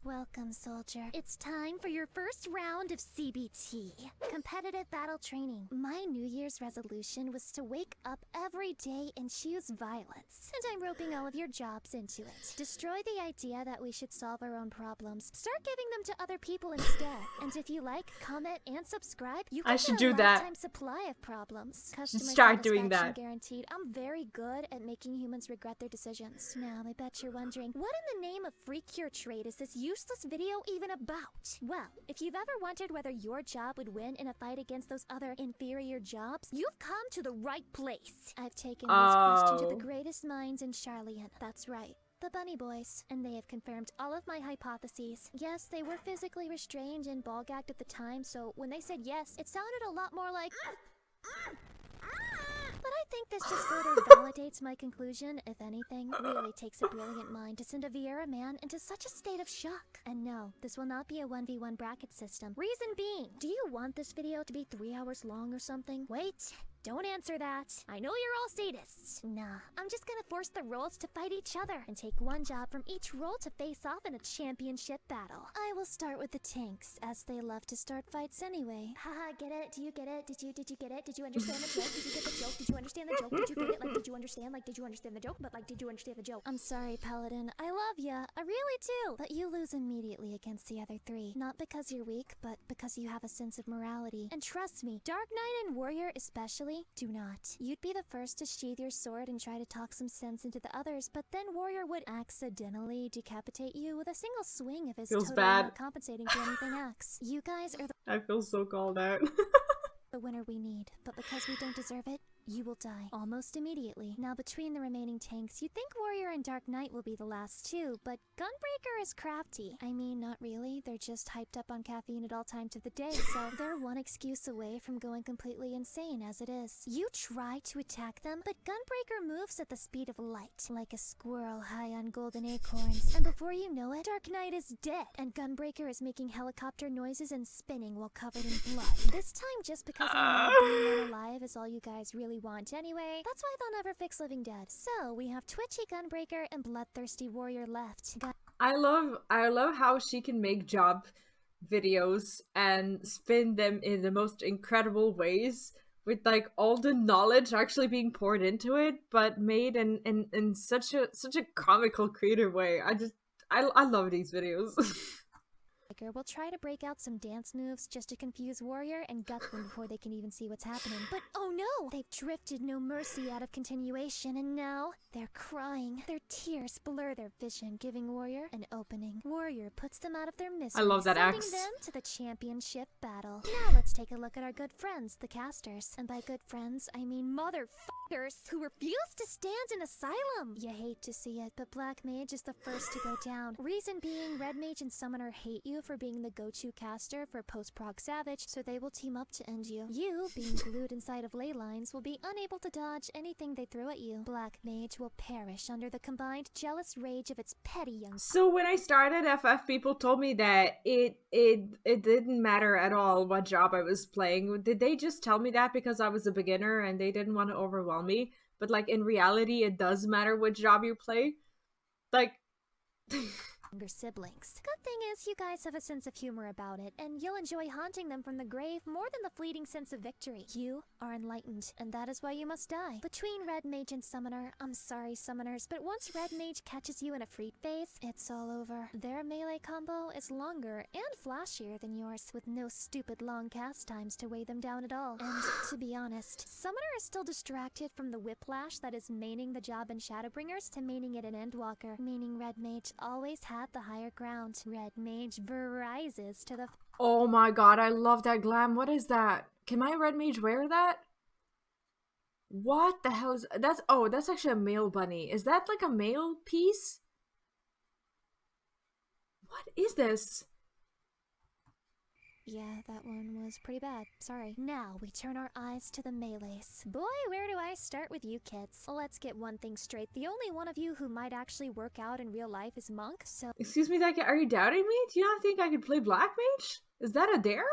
Welcome, soldier. It's time for your first round of CBT, competitive battle training. My New Year's resolution was to wake up every day and choose violence. And I'm roping all of your jobs into it. Destroy the idea that we should solve our own problems. Start giving them to other people instead. And if you like, comment, and subscribe, you can get a lifetime supply of problems. Customer Start doing that. Guaranteed. I'm very good at making humans regret their decisions. Now, I bet you're wondering, what in the name of free cure trade is this useless video even about? Well, if you've ever wondered whether your job would win in a fight against those other inferior jobs, you've come to the right place. I've taken this question to the greatest minds in Charlian. That's right. The Bunny Boys, and they have confirmed all of my hypotheses. Yes, they were physically restrained and ball gagged at the time, so when they said yes, it sounded a lot more like but I think this just further validates my conclusion. If anything, really takes a brilliant mind to send a Vieira man into such a state of shock. And no, this will not be a 1v1 bracket system. Reason being, do you want this video to be 3 hours long or something? Wait. Don't answer that. I know you're all sadists. Nah, I'm just gonna force the roles to fight each other and take one job from each role to face off in a championship battle. I will start with the tanks, as they love to start fights anyway. Haha, get it? Do you get it? Did you get it? Did you understand the joke? Did you get the joke? Did you understand the joke? Did you get it? Like, did you understand? Like, did you understand the joke? But like, did you understand the joke? I'm sorry, Paladin. I love ya. I really do. But you lose immediately against the other three. Not because you're weak, but because you have a sense of morality. And trust me, Dark Knight and Warrior especially, do not. You'd be the first to sheathe your sword and try to talk some sense into the others, but then Warrior would accidentally decapitate you with a single swing of his totally not compensating for anything else. You guys are the I feel so called out. the winner we need, but because we don't deserve it, you will die almost immediately. Now, between the remaining tanks, you'd think Warrior and Dark Knight will be the last two, but Gunbreaker is crafty. I mean, not really. They're just hyped up on caffeine at all times of the day, so they're one excuse away from going completely insane as it is. You try to attack them, but Gunbreaker moves at the speed of light, like a squirrel high on golden acorns. And before you know it, Dark Knight is dead, and Gunbreaker is making helicopter noises and spinning while covered in blood. This time, just because I know being unalive is all you guys really want anyway, that's why they'll never fix Living Dead. So we have twitchy Gunbreaker and bloodthirsty Warrior left. I love how she can make job videos and spin them in the most incredible ways, with like all the knowledge actually being poured into it, but made in such a comical, creative way. I love these videos. We'll try to break out some dance moves just to confuse Warrior and gut them before they can even see what's happening. But oh no! They've drifted no mercy out of continuation, and now they're crying. Their tears blur their vision, giving Warrior an opening. Warrior puts them out of their misery, I love that sending axe. them to the championship battle. Now let's take a look at our good friends, the casters. And by good friends, I mean motherfuckers who refuse to stand in asylum. You hate to see it, but Black Mage is the first to go down. Reason being, Red Mage and Summoner hate you for being the go-to caster for post-prog Savage, so they will team up to end you. You, being glued inside of ley lines, will be unable to dodge anything they throw at you. Black Mage will perish under the combined jealous rage of its petty young... So when I started FF, people told me that it didn't matter at all what job I was playing. Did they just tell me that because I was a beginner and they didn't want to overwhelm me? But like in reality, it does matter what job you play. Like... Younger siblings. Good thing is you guys have a sense of humor about it, and you'll enjoy haunting them from the grave more than the fleeting sense of victory. You are enlightened, and that is why you must die. Between Red Mage and Summoner, I'm sorry, Summoners, but once Red Mage catches you in a freak phase, it's all over. Their melee combo is longer and flashier than yours, with no stupid long cast times to weigh them down at all. And to be honest, Summoner is still distracted from the whiplash that is maining the job in Shadowbringers to maining it in Endwalker, meaning Red Mage always had the higher ground. Red Mage rises to the... Oh my god, I love that glam. What is that? Can my Red Mage wear that? What the hell is... That's... Oh, that's actually a male bunny. Is that like a male piece? What is this? Yeah, that one was pretty bad. Sorry. Now we turn our eyes to the melees. Boy, where do I start with you kids? Let's get one thing straight. The only one of you who might actually work out in real life is Monk, so... Excuse me, are you doubting me? Do you not think I could play Black Mage? Is that a dare?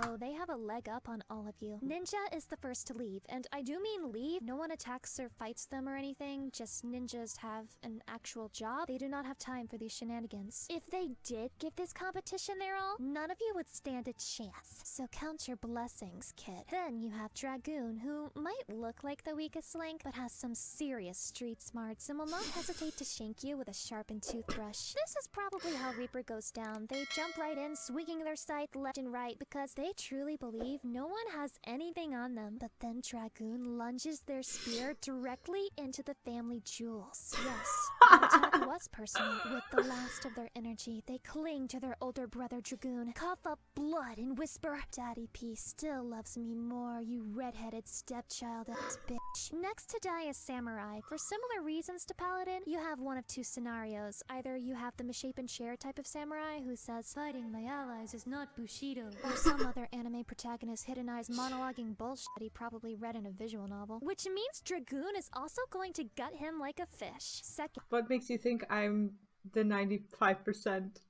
Oh, they have a leg up on all of you. Ninja is the first to leave, and I do mean leave. No one attacks or fights them or anything, just ninjas have an actual job. They do not have time for these shenanigans. If they did give this competition their all, none of you would stand a chance. So count your blessings, kid. Then you have Dragoon, who might look like the weakest link, but has some serious street smarts and will not hesitate to shank you with a sharpened toothbrush. This is probably how Reaper goes down. They jump right in, swinging their scythe left and right, because they truly believe no one has anything on them. But then Dragoon lunges their spear directly into the family jewels. Yes, the attack was personal. With the last of their energy, they cling to their older brother Dragoon, cough up blood, and whisper, "Daddy P still loves me more, you redheaded stepchild-ass bitch." Next to die is Samurai. For similar reasons to Paladin, you have one of two scenarios. Either you have the misshapen chair type of samurai who says, "Fighting my allies is not Bushido," or some other anime protagonist hidden eyes monologuing bullshit he probably read in a visual novel. Which means Dragoon is also going to gut him like a fish. Second, What makes you think I'm the 95%?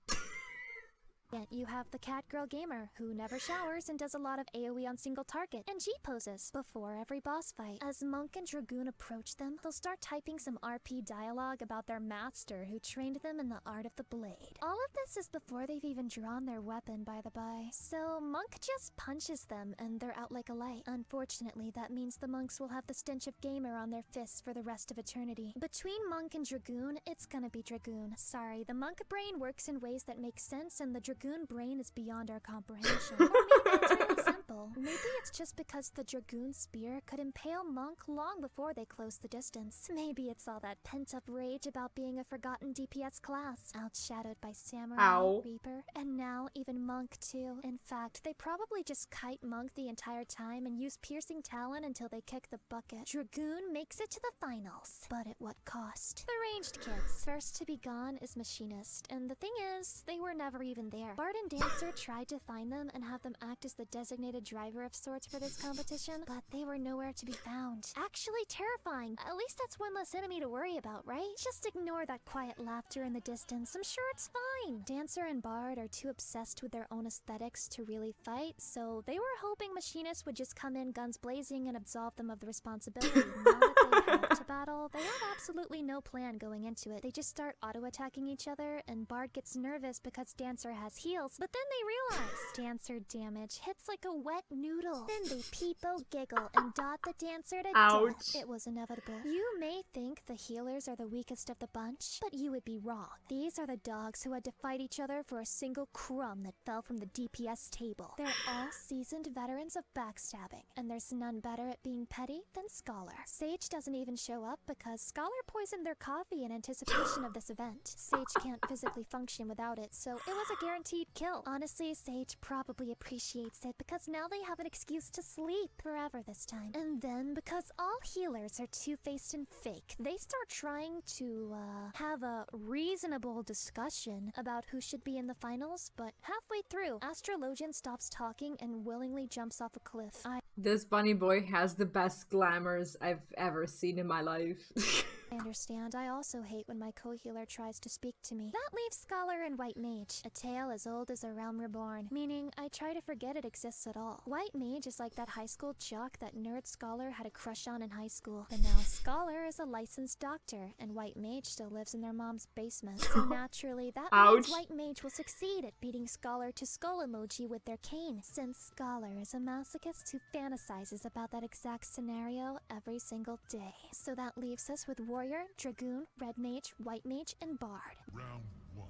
you have the cat girl gamer, who never showers and does a lot of AoE on single target and G poses before every boss fight. As Monk and Dragoon approach them, they'll start typing some RP dialogue about their master who trained them in the art of the blade. All of this is before they've even drawn their weapon, by the by. So Monk just punches them and they're out like a light. Unfortunately, that means the monks will have the stench of gamer on their fists for the rest of eternity. Between Monk and Dragoon, it's gonna be Dragoon. Sorry, the Monk brain works in ways that make sense and the Dragoon brain is beyond our comprehension. Or maybe it's really simple. Maybe it's just because the Dragoon spear could impale Monk long before they closed the distance. Maybe it's all that pent-up rage about being a forgotten DPS class, outshadowed by Samurai, Ow. Reaper, and now even Monk too. In fact, they probably just kite Monk the entire time and use Piercing Talon until they kick the bucket. Dragoon makes it to the finals, but at what cost? The ranged kids. First to be gone is Machinist, and the thing is, they were never even there. Bard and Dancer tried to find them and have them act as the designated driver of sorts for this competition, but they were nowhere to be found. Actually terrifying. At least that's one less enemy to worry about, right? Just ignore that quiet laughter in the distance. I'm sure it's fine. Dancer and Bard are too obsessed with their own aesthetics to really fight, so they were hoping Machinist would just come in guns blazing and absolve them of the responsibility. Now that they have to battle, they have absolutely no plan going into it. They just start auto-attacking each other, and Bard gets nervous because Dancer has heals, but then they realize Dancer damage hits like a wet noodle. Then they peepo giggle and dot the Dancer to Ouch. death. It was inevitable. You may think the healers are the weakest of the bunch, but you would be wrong. These are the dogs who had to fight each other for a single crumb that fell from the DPS table. They're all seasoned veterans of backstabbing, and there's none better at being petty than Scholar. Sage doesn't even show up because Scholar poisoned their coffee in anticipation of this event. Sage can't physically function without it, so it was a guaranteed kill. Honestly, Sage probably appreciates it because now they have an excuse to sleep forever this time. And then, because all healers are two-faced and fake, they start trying to, have a reasonable discussion about who should be in the finals, but halfway through, Astrologian stops talking and willingly jumps off a cliff. This bunny boy has the best glamours I've ever seen in my life. I understand. I also hate when my co-healer tries to speak to me. That leaves Scholar and White Mage, a tale as old as the realm reborn, meaning I try to forget it exists at all. White Mage is like that high school jock that nerd Scholar had a crush on in high school. But now Scholar is a licensed doctor, and White Mage still lives in their mom's basement. So naturally, that means Ouch. White Mage will succeed at beating Scholar to skull emoji with their cane, since Scholar is a masochist who fantasizes about that exact scenario every single day. So that leaves us with Warrior, Dragoon, Red Mage, White Mage, and Bard. Round one.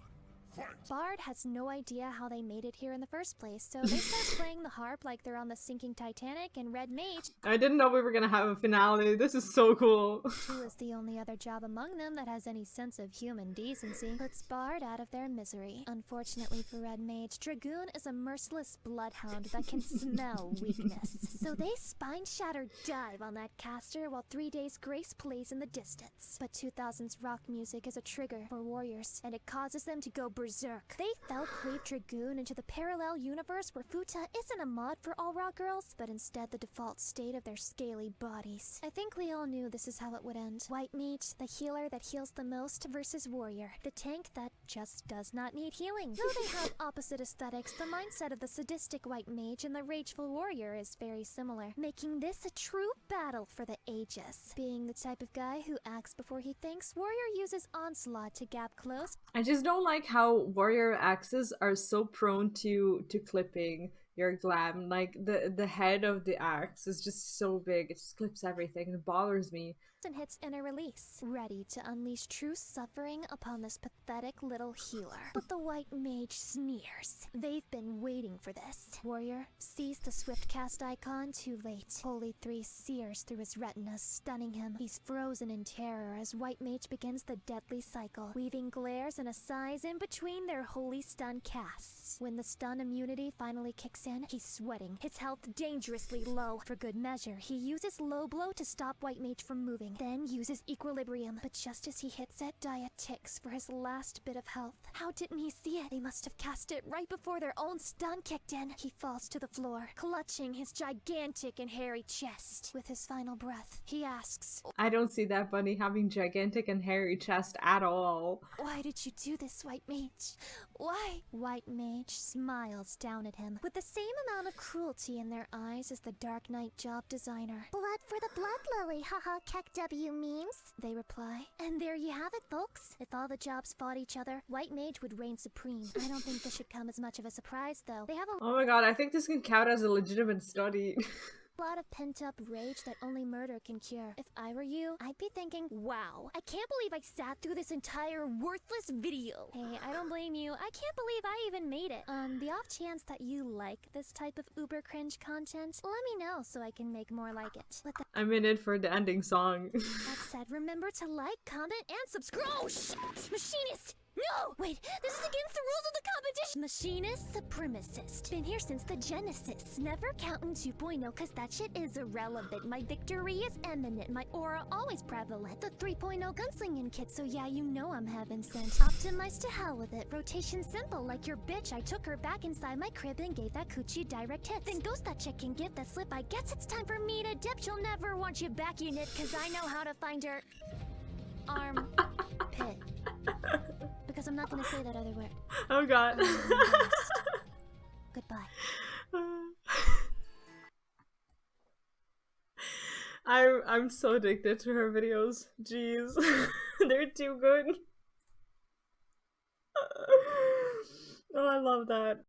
Fight! Bard has no idea how they made it here in the first place, so they start playing the harp like they're on the sinking Titanic, and Red Mage, I didn't know we were gonna have a finale. This is so cool. who is the only other job among them that has any sense of human decency, puts Bard out of their misery. Unfortunately for Red Mage, Dragoon is a merciless bloodhound that can smell weakness. So they spine-shatter dive on that caster while 3 Days Grace plays in the distance. But 2000's rock music is a trigger for warriors, and it causes them to go berserk. They fell-clave Dragoon into the parallel universe where Futa isn't a mod for all rock girls, but instead the default state of their scaly bodies. I think we all knew this is how it would end. White Mage, the healer that heals the most, versus Warrior, the tank that just does not need healing. Though they have opposite aesthetics, the mindset of the sadistic white mage and the rageful warrior is very similar, making this a true battle for the ages. Being the type of guy who acts before he thinks, Warrior uses Onslaught to gap close. I just don't like how warrior axes are so prone to clipping your glam. Like the head of the axe is just so big, it just clips everything. It bothers me. And hits inner release, ready to unleash true suffering upon this pathetic little healer. But the white mage sneers. They've been waiting for this. Warrior sees the swift cast icon too late. Holy 3 sears through his retinas, stunning him. He's frozen in terror as white mage begins the deadly cycle, weaving glares and a sighs in between their holy stun casts. When the stun immunity finally kicks in, he's sweating, his health dangerously low. For good measure, he uses low blow to stop white mage from moving, then uses equilibrium. But just as he hits it, Dia ticks for his last bit of health. How didn't he see it? They must have cast it right before their own stun kicked in. He falls to the floor, clutching his gigantic and hairy chest. With his final breath, he asks, I don't see that bunny having gigantic and hairy chest at all. "Why did you do this, white mage? Why?" White mage smiles down at him, with the same amount of cruelty in their eyes as the Dark Knight job designer. "Blood for the blood lily, haha, KEKW memes," they reply. And there you have it, folks. If all the jobs fought each other, white mage would reign supreme. I don't think this should come as much of a surprise, though. They have a Oh my god, I think this can count as a legitimate study. lot of pent-up rage that only murder can cure. If I were you, I'd be thinking, wow, I can't believe I sat through this entire worthless video. Hey, I don't blame you. I can't believe I even made it. On the off chance that you like this type of uber cringe content, let me know so I can make more like it. With that I'm in it for the ending song. said, remember to like, comment, and subscribe. Oh, shit! Machinist! No! Wait, this is against the rules of the competition! Machinist supremacist. Been here since the Genesis. Never counting 2.0 cause that shit is irrelevant. My victory is imminent. My aura always prevalent. The 3.0 gunslinging kit, so yeah, you know I'm heaven sent. Optimized to hell with it. Rotation simple like your bitch. I took her back inside my crib and gave that coochie direct hits. Then ghost that chick and give that slip. I guess it's time for me to dip. She'll never want you back, unit, cause I know how to find her armpit. Because I'm not gonna say that other word. Oh god. Goodbye. I'm so addicted to her videos. Jeez. They're too good. Oh, I love that.